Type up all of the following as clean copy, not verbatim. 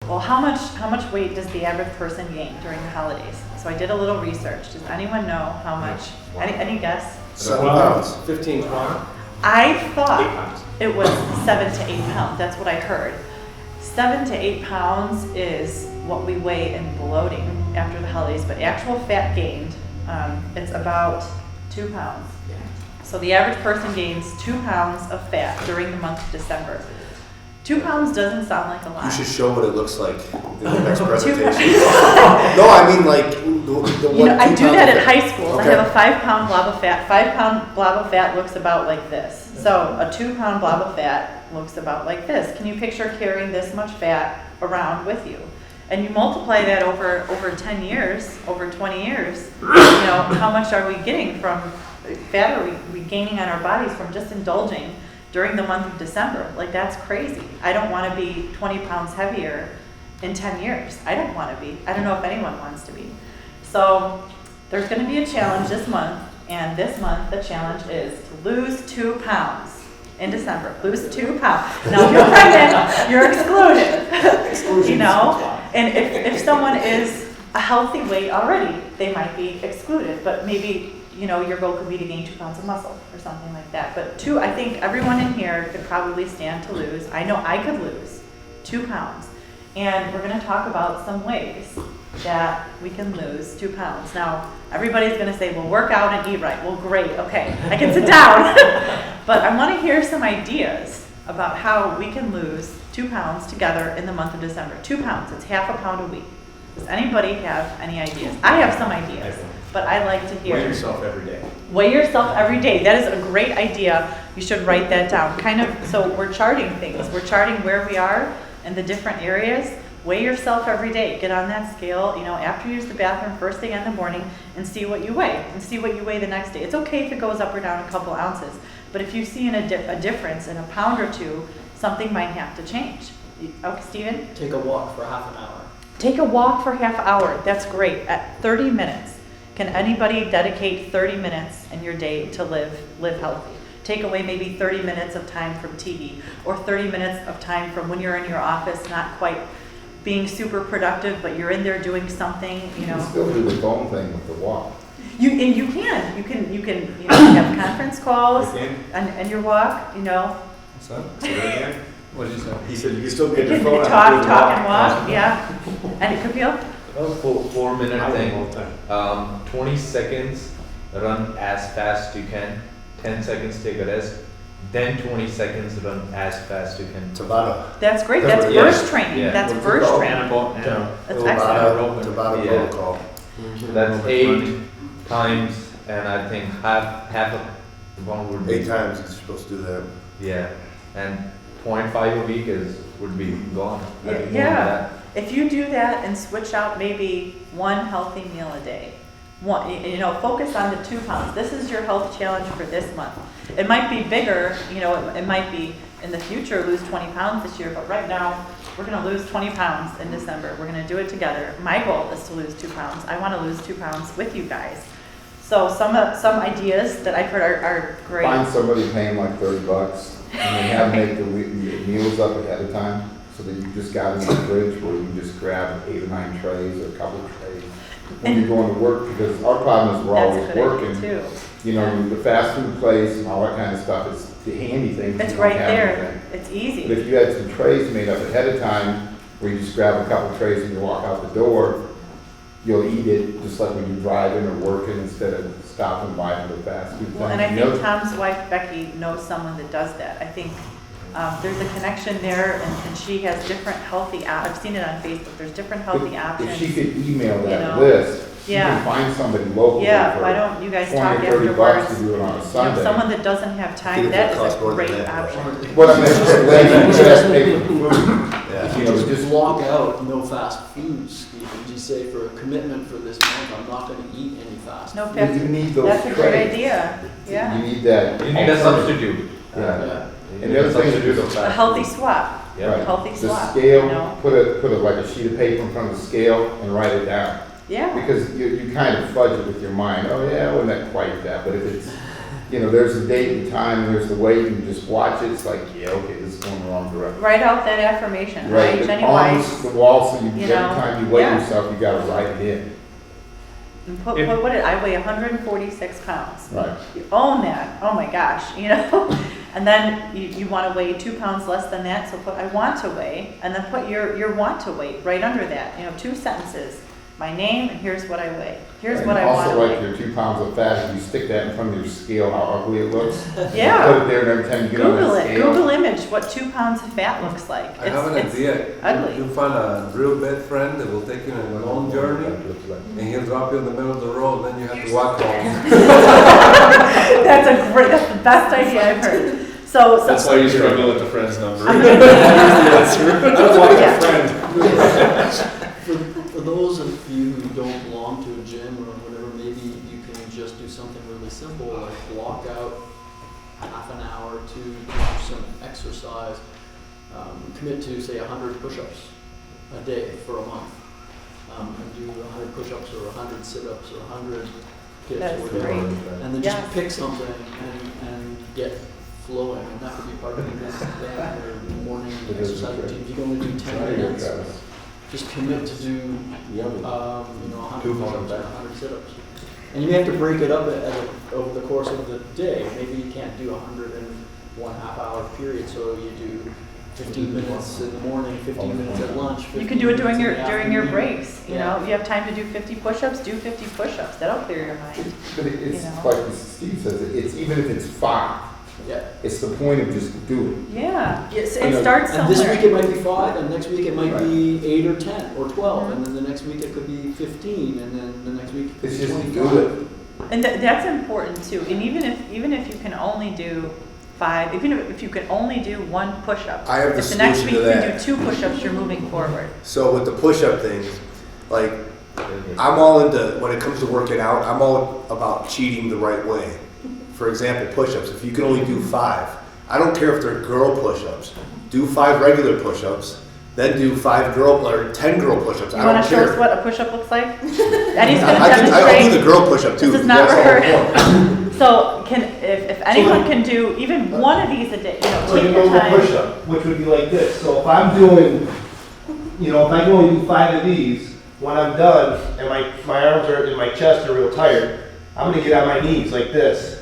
Well, how much weight does the average person gain during the holidays? So I did a little research. Does anyone know how much? Any guess? 7 pounds. 15 pounds. I 8 thought pounds. it was 7 to 8 pounds. That's what I heard. 7 to 8 pounds is what we weigh in bloating after the holidays, but actual fat gained, it's about 2 pounds. So the average person gains 2 pounds of fat during the month of December. 2 pounds doesn't sound like a lot. You should show what it looks like in the next presentation. No, I mean like the You know, I do that at high school. schools. I have a 5-pound blob of fat. 5-pound blob of fat looks about like this. So a 2-pound blob of fat looks about like this. Can you picture carrying this much fat around with you? And you multiply that over 10 years, over 20 years, you know, how much are we getting from fat are we gaining on our bodies from just indulging during the month of December? Like, that's crazy. I don't want to be 20 pounds heavier in 10 years. I don't want to be. I don't know if anyone wants to be. So there's going to be a challenge this month, and this month the challenge is to lose 2 pounds in December. Lose 2 pounds. Now, if you're pregnant, you're excluded. You know, and if someone is a healthy weight already, they might be excluded. But maybe, you know, your goal could be to gain 2 pounds of muscle or something like that. But I think everyone in here could probably stand to lose. I know I could lose 2 pounds. And we're going to talk about some ways that we can lose 2 pounds. Now, everybody's going to say, well, work out and eat right. Well, great. Okay, I can sit down. But I want to hear some ideas about how we can lose 2 pounds together in the month of December. 2 pounds, it's half a pound a week. Does anybody have any ideas? I have some ideas, but I like to hear. Weigh yourself every day. Weigh yourself every day. That is a great idea. You should write that down. Kind of, so we're charting things. We're charting where we are in the different areas. Weigh yourself every day. Get on that scale, you know, after you use the bathroom first thing in the morning, and see what you weigh, and see what you weigh the next day. It's okay if it goes up or down a couple ounces, but if you see a difference in a pound or two, something might have to change. Okay, Steven? Take a walk for half an hour. Take a walk for half an hour. That's great. At 30 minutes. Can anybody dedicate 30 minutes in your day to live healthy? Take away maybe 30 minutes of time from TV, or 30 minutes of time from when you're in your office, not quite being super productive, but you're in there doing something, you know. You can still do the phone thing with the walk. You can you know, have conference calls Again? and your walk, you know. What's that? Say that again? What did you say? He said you can still You get your can phone talk and walk, yeah. And it could be a 4-minute I thing. won't all the time. 20 seconds, run as fast you can. 10 seconds, take a rest. Then 20 seconds, run as fast you can. Tabata. That's great. That's That's what it burst is. training. Yeah. That's What's it burst called? training. That's excellent. Tabata Yeah. protocol. That's 8 times, and I think half of the one would be 8 times you're supposed to do that. Yeah, and 0.5 a week would be gone. I think more than Yeah. that. If you do that and switch out maybe one healthy meal a day, you know, focus on the 2 pounds. This is your health challenge for this month. It might be bigger, you know, it might be in the future lose 20 pounds this year, but right now we're going to lose 20 pounds in December. We're going to do it together. My goal is to lose 2 pounds. I want to lose 2 pounds with you guys. So some ideas that I've heard are great. Find somebody paying like $30 and then have them make the meals up ahead of time, so that you just got in the fridge where you can just grab 8 or 9 trays or a couple of trays when you're going to work, because our problem is we're That's a always good working. idea too. You know, the fast food place and all that kind of stuff, it's the handy thing. It's right there. It's easy. But if you had some trays made up ahead of time, where you just grab a couple of trays and you walk out the door, you'll eat it just like when you're driving or working, instead of stopping by for the fast food. Well, and I think Tom's wife, Becky, knows someone that does that. I think there's a connection there, and she has different healthy, I've seen it on Facebook, there's different healthy options. If she could email that you know. list, you Yeah. can find somebody locally Yeah, for why don't you guys 20 talk or $30 afterwards? to do it on a You know, Sunday. someone that doesn't have time, Even if that it is costs a more than great that. option. What I meant is, lady, you should have to pay for food. Yeah. You know, Just just walk out, no fast foods. You can just say, for a commitment for this month, I'm not going to eat any fast No food. fast you need those That's a great trays. idea, You yeah. need that. You need a substitute. Yeah. Yeah. You And need the a other thing is substitute of just- A fast healthy food. swap, Yeah. Right. healthy The swap, scale, you know. put like a sheet of paper in front of the scale and write it down. Yeah, Because you kind of fudge it with your mind. Oh yeah, I wasn't that quite that. But if it's you know, there's the date and time, and there's the weight, and you just watch it, it's like, yeah, okay, this is going the wrong direction. Write out that affirmation, right? Right, Jeni on Weis. the wall, so you, You every know, time you weigh yeah. yourself, you gotta write it in. And put If- what I weigh 146 pounds. Right. You own that. Oh my gosh, you know? And then you want to weigh 2 pounds less than that, so put I want to weigh, and then put your want to weight right under that. You know, 2 sentences. My name, and here's what I weigh. Here's And what I want to also, like weigh. your 2 pounds of fat, if you stick that in front of your scale, how ugly it looks. Yeah. Put it there, and every time you get on Google that it. scale. Google image what 2 pounds of fat looks like. I have an idea. ugly. You find a real bad friend that will take you on a long journey, and he'll drop you in the middle of the road, then you have to walk home. That's the best idea I've heard. So That's why you struggle with the friend's number. That's why Yeah. a friend. For those of you who don't belong to a gym or whatever, maybe you can just do something really simple, like block out half an hour to do some exercise. Commit to, say, 100 push-ups a day for a month. And do 100 push-ups or 100 sit-ups or 100 dips That's or whatever. great. And then Yes. just pick something and get flowing. And that could be part of your morning exercise routine. If you can only do 10 minutes, just commit to do, 100 push-ups or 100 sit-ups. And you may have to break it up over the course of the day. Maybe you can't do 100 in 1.5 hour period, so you do 15 minutes in the morning, 15 minutes at lunch. You can do it 15 during your minutes in the during your afternoon. breaks. You know, if you have time to do 50 push-ups, do 50 push-ups. That'll clear your mind. But it's You know. like Steve says, it's even if it's 5, Yeah. it's the point of just doing Yeah, it You know, starts And this week it somewhere. might be 5, and next week it might Right. be 8 or 10 or 12, Mhm. and then the next week it could be 15, and then the next week it it. could It's be just 25. do it. And that's important too. And even if you can only do 5, even if you can only do 1 push-up. I have the if the next solution week to you that. do 2 push-ups, you're moving forward. So with the push-up things, like, I'm all into, when it comes to working out, I'm all about cheating the right way. For example, push-ups, if you can only do 5, I don't care if they're girl push-ups, do 5 regular push-ups, then do 5 girl, or 10 girl push-ups, You I want don't to show us care. what a push-up looks like? Eddie's going to I'll do demonstrate. the girl push-up too. This is not That's all rehearsed. So if anyone can do even one of these a day, you know, Like a take your normal time. push-up, which would be like this. So if I'm doing, if I can only do 5 of these, when I'm done and my arms are and my chest are real tired, I'm gonna get on my knees like this.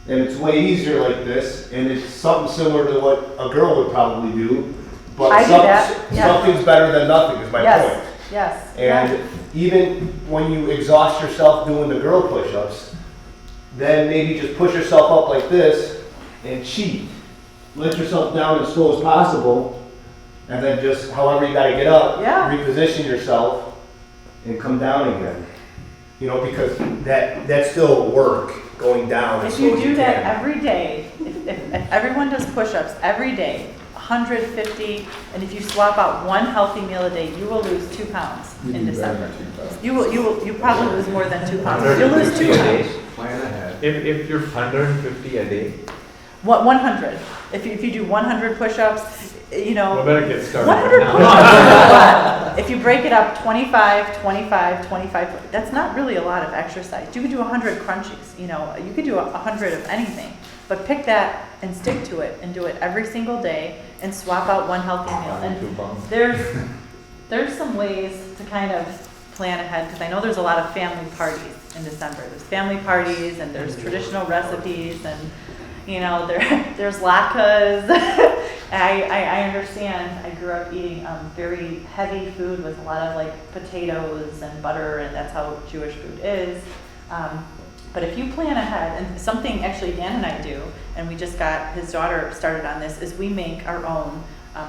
And it's way easier like this, and it's something similar to what a girl would probably do. But I do that, yeah. something's better than nothing is my Yes, point. yes. And even when you exhaust yourself doing the girl push-ups, then maybe just push yourself up like this and cheat. Let yourself down as slow as possible, and then just however you gotta get up, Yeah. reposition yourself and come down again. Because that's still work, going down as If slow you as do you that can. every day, if everyone does push-ups every day, 150, and if you swap out 1 healthy meal a day, you will lose 2 pounds You in do better December. than 2 pounds. You probably lose more than 2 pounds. You'll lose 2 150 a pounds. day. Plan ahead. If you're 150 a day, 100. If you do 100 push-ups, We better get started 100 now. push-ups is a lot. If you break it up 25, 25, 25, that's not really a lot of exercise. You could do 100 crunchies, you could do 100 of anything. But pick that and stick to it and do it every single day and swap out 1 healthy meal. And 2 pounds. there's some ways to kind of plan ahead, because I know there's a lot of family parties in December. There's family parties and there's traditional recipes and there's latkes. I understand. I grew up eating very heavy food with a lot of like potatoes and butter, and that's how Jewish food is. But if you plan ahead, and something actually Dan and I do, and we just got his daughter started on this, is we make our own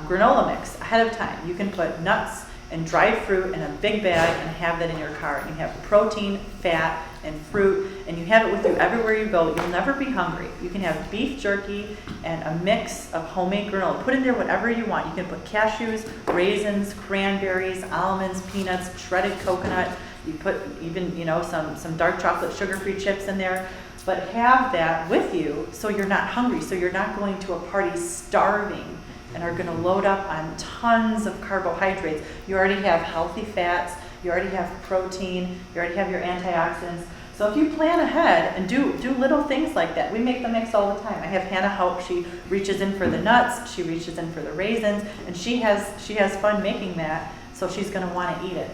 granola mix ahead of time. You can put nuts and dried fruit in a big bag and have that in your car. And you have protein, fat, and fruit, and you have it with you everywhere you go. You'll never be hungry. You can have beef jerky and a mix of homemade granola. Put in there whatever you want. You can put cashews, raisins, cranberries, almonds, peanuts, shredded coconut. You put even, some dark chocolate sugar-free chips in there. But have that with you so you're not hungry, so you're not going to a party starving and are going to load up on tons of carbohydrates. You already have healthy fats, you already have protein, you already have your antioxidants. So if you plan ahead and do little things like that, we make the mix all the time. I have Hannah help. She reaches in for the nuts, she reaches in for the raisins, and she has fun making that, so she's going to want to eat it.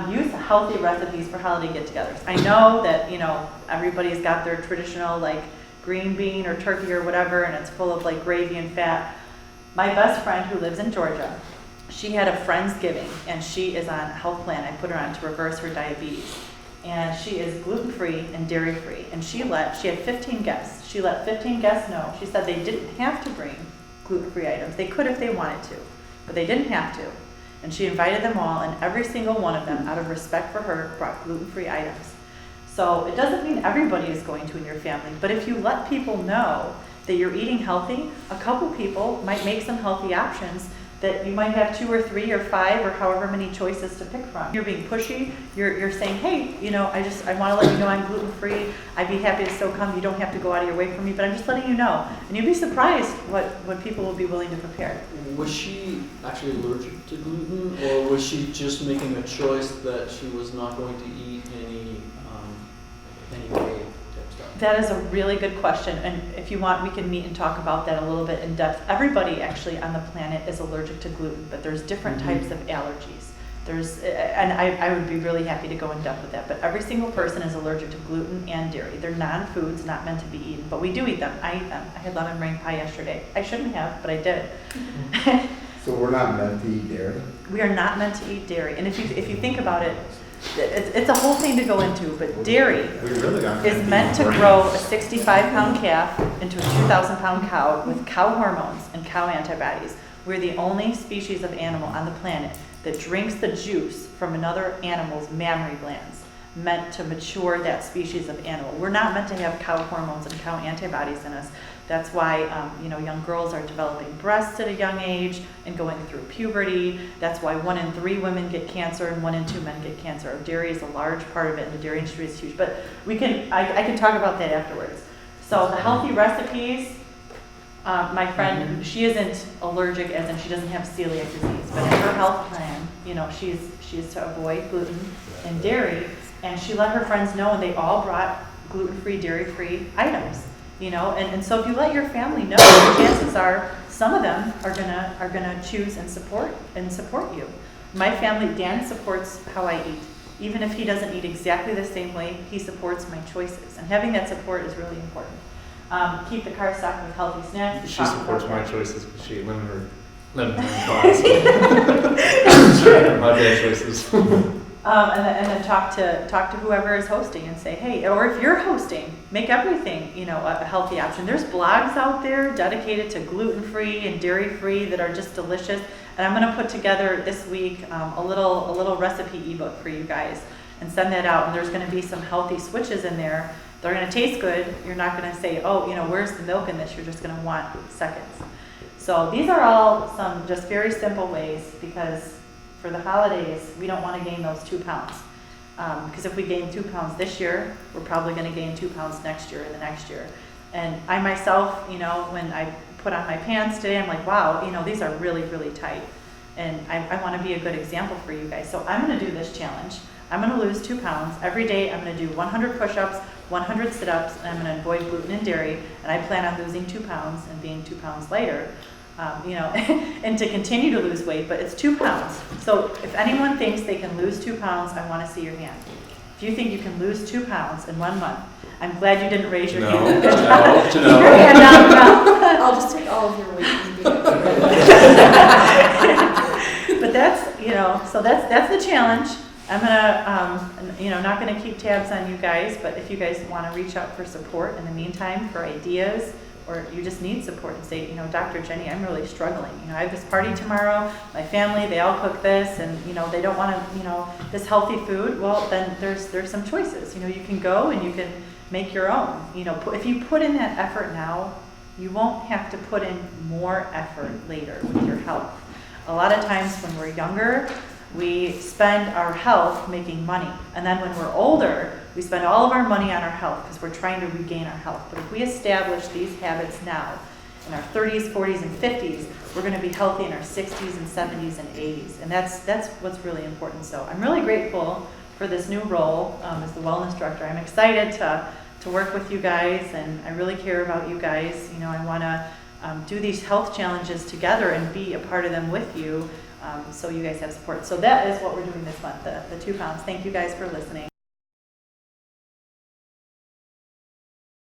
Use healthy recipes for holiday get-togethers. I know that, everybody's got their traditional like green bean or turkey or whatever, and it's full of like gravy and fat. My best friend who lives in Georgia, she had a Friendsgiving, and she is on a health plan. I put her on to reverse her diabetes. And she is gluten-free and dairy-free. And she had 15 guests. She let 15 guests know. She said they didn't have to bring gluten-free items. They could if they wanted to, but they didn't have to. And she invited them all, and every single one of them, out of respect for her, brought gluten-free items. So it doesn't mean everybody is going to in your family, but if you let people know that you're eating healthy, a couple people might make some healthy options that you might have 2 or 3 or 5 or however many choices to pick from. You're being pushy, you're saying, hey, I want to let you know I'm gluten-free, I'd be happy to still come, you don't have to go out of your way for me, but I'm just letting you know. And you'd be surprised what people will be willing to prepare. Was she actually allergic to gluten, or was she just making a choice that she was not going to eat any whey type stuff? That is a really good question, and if you want, we can meet and talk about that a little bit in depth. Everybody actually on the planet is allergic to gluten, but there's different types of allergies. And I would be really happy to go in depth with that, but every single person is allergic to gluten and dairy. They're non-foods, not meant to be eaten, but we do eat them. I eat them. I had lemon meringue pie yesterday. I shouldn't have, but I did. So we're not meant to eat dairy? We are not meant to eat dairy, and if you think about it, it's a whole thing to go into, but dairy is meant to grow a 65-pound calf into a 2,000-pound cow with cow hormones and cow antibodies. We're the only species of animal on the planet that drinks the juice from another animal's mammary glands, meant to mature that species of animal. We're not meant to have cow hormones and cow antibodies in us. That's why young girls are developing breasts at a young age and going through puberty. That's why 1 in 3 women get cancer and 1 in 2 men get cancer. Dairy is a large part of it, and the dairy industry is huge. But I can talk about that afterwards. So the healthy recipes, my friend, she isn't allergic as in she doesn't have celiac disease, but in her health plan, she's to avoid gluten and dairy, and she let her friends know, and they all brought gluten-free, dairy-free items. And so if you let your family know, chances are some of them are gonna choose and support you. My family, Dan supports how I eat. Even if he doesn't eat exactly the same way, he supports my choices. And having that support is really important. Keep the car stocked with healthy snacks. She supports my choices because she ate lemon pies. My bad choices. And then talk to whoever is hosting and say, hey, or if you're hosting, make everything a healthy option. There's blogs out there dedicated to gluten-free and dairy-free that are just delicious. And I'm going to put together this week a little recipe ebook for you guys and send that out. And there's going to be some healthy switches in there. They're going to taste good. You're not going to say, oh, where's the milk in this? You're just going to want seconds. So these are all some just very simple ways, because for the holidays, we don't want to gain those 2 pounds. Because if we gain 2 pounds this year, we're probably going to gain 2 pounds next year and the next year. And I myself, when I put on my pants today, I'm like, wow, these are really, really tight. And I want to be a good example for you guys. So I'm going to do this challenge. I'm going to lose 2 pounds. Every day I'm going to do 100 push-ups, 100 sit-ups, and I'm going to avoid gluten and dairy. And I plan on losing 2 pounds and being 2 pounds lighter. And to continue to lose weight, but it's 2 pounds. So if anyone thinks they can lose 2 pounds, I want to see your hand. If you think you can lose 2 pounds in 1 month, I'm glad you didn't raise your hand. No. Keep your hand down now. I'll just take all of your weight and be But that's, so that's the challenge. I'm gonna, not gonna keep tabs on you guys, but if you guys want to reach out for support in the meantime, for ideas, or you just need support and say, Dr. Jeni, I'm really struggling. I have this party tomorrow, my family, they all cook this, and, they don't want to, this healthy food. Well, then there's some choices. You can go and you can make your own. If you put in that effort now, you won't have to put in more effort later with your health. A lot of times when we're younger, we spend our health making money. And then when we're older, we spend all of our money on our health because we're trying to regain our health. But if we establish these habits now, in our 30s, 40s, and 50s, we're going to be healthy in our 60s and 70s and 80s. And that's what's really important. So I'm really grateful for this new role as the wellness director. I'm excited to work with you guys, and I really care about you guys. You know, I want to do these health challenges together and be a part of them with you, so you guys have support. So that is what we're doing this month, the 2 pounds. Thank you guys for listening.